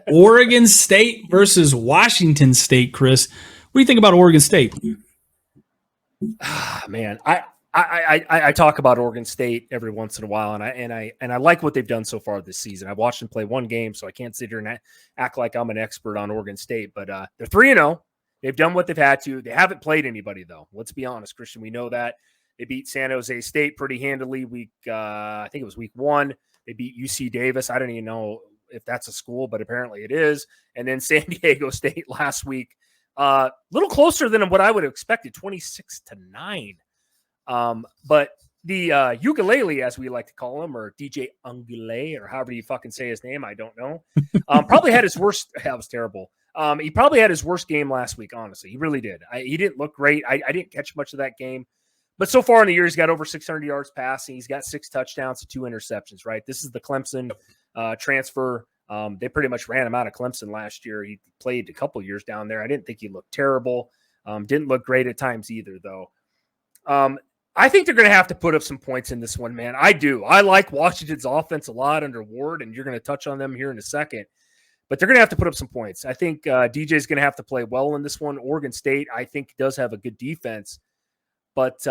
Oregon State versus Washington State, Chris. What do you think about Oregon State? Man, I talk about Oregon State every once in a while, and I like what they've done so far this season. I've watched them play one game, so I can't sit here and act like I'm an expert on Oregon State. But they're 3-0. They've done what they've had to. They haven't played anybody, though. Let's be honest, Christian. We know that. They beat San Jose State pretty handily I think it was week 1. They beat UC Davis. I don't even know if that's a school, but apparently it is. And then San Diego State last week. A little closer than what I would have expected, 26-9. But the ukulele, as we like to call him, or DJ Ungule, or however you fucking say his name, I don't know. Probably had his worst. That was terrible. He probably had his worst game last week. Honestly, he really did. He didn't look great. I didn't catch much of that game, but so far in the year, he's got over 600 yards passing. He's got 6 touchdowns and 2 interceptions. Right. This is the Clemson transfer. They pretty much ran him out of Clemson last year. He played a couple years down there. I didn't think he looked terrible. Didn't look great at times either, though. I think they're going to have to put up some points in this one, man. I do. I like Washington's offense a lot under Ward, and you're going to touch on them here in a second. But they're going to have to put up some points. I think DJ's going to have to play well in this one. Oregon State, I think, does have a good defense. But,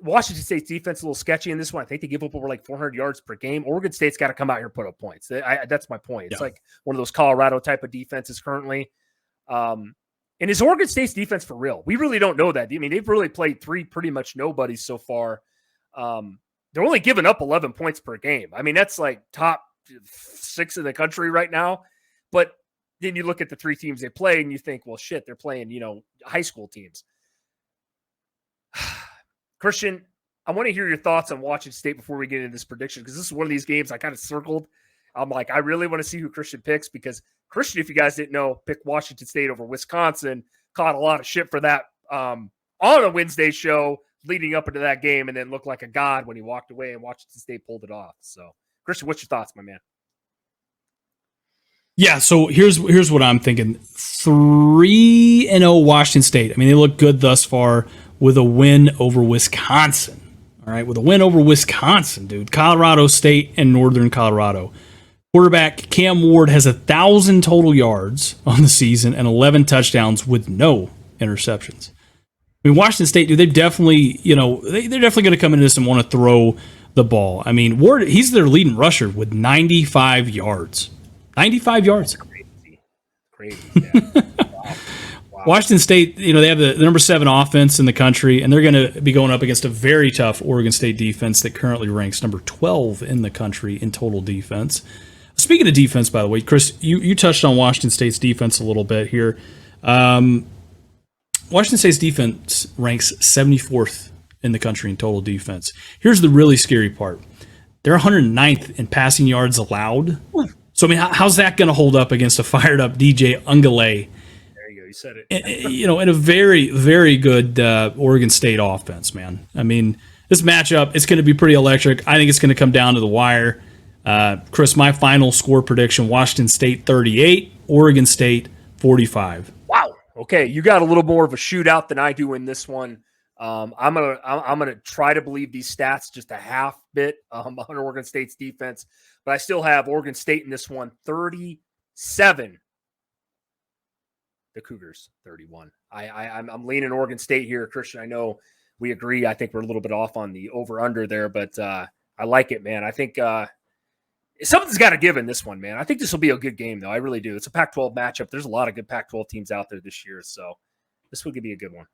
Washington State's defense is a little sketchy in this one. I think they give up over like 400 yards per game. Oregon State's got to come out here and put up points. That's my point. It's like one of those Colorado type of defenses currently. And is Oregon State's defense for real? We really don't know that. I mean, they've really played 3 pretty much nobodies so far. They're only giving up 11 points per game. I mean, that's like top 6 in the country right now. But then you look at the 3 teams they play and you think, well, shit, they're playing, high school teams. Christian, I want to hear your thoughts on Washington State before we get into this prediction, because this is one of these games I kind of circled. I'm like, I really want to see who Christian picks, because Christian, if you guys didn't know, picked Washington State over Wisconsin, caught a lot of shit for that on a Wednesday show leading up into that game, and then looked like a god when he walked away and Washington State pulled it off. So, Christian, what's your thoughts, my man? Yeah, so here's what I'm thinking. 3-0 Washington State. I mean, they look good thus far with a win over Wisconsin. All right, with a win over Wisconsin, dude. Colorado State and Northern Colorado. Quarterback Cam Ward has 1,000 total yards on the season and 11 touchdowns with no interceptions. I mean, Washington State, dude, they've definitely, they're definitely going to come into this and want to throw the ball. I mean, Ward, he's their leading rusher with 95 yards. 95 yards. Crazy. Yeah. Wow. Washington State, they have the number 7 offense in the country, and they're going to be going up against a very tough Oregon State defense that currently ranks number 12 in the country in total defense. Speaking of defense, by the way, Chris, you touched on Washington State's defense a little bit here. Washington State's defense ranks 74th in the country in total defense. Here's the really scary part. They're 109th in passing yards allowed. So, I mean, how's that going to hold up against a fired-up DJ Ungule? There you go. You said it. In a very, very good Oregon State offense, man. I mean, this matchup, it's going to be pretty electric. I think it's going to come down to the wire. Chris, my final score prediction, Washington State 38, Oregon State 45. Wow. Okay, you got a little more of a shootout than I do in this one. I'm gonna try to believe these stats just a half bit on Oregon State's defense, but I still have Oregon State in this one 37. The Cougars 31. I'm leaning Oregon State here, Christian. I know we agree. I think we're a little bit off on the over under there, but I like it, man. I think something's got to give in this one, man. I think this will be a good game, though. I really do. It's a Pac-12 matchup. There's a lot of good Pac-12 teams out there this year, so this will be a good one.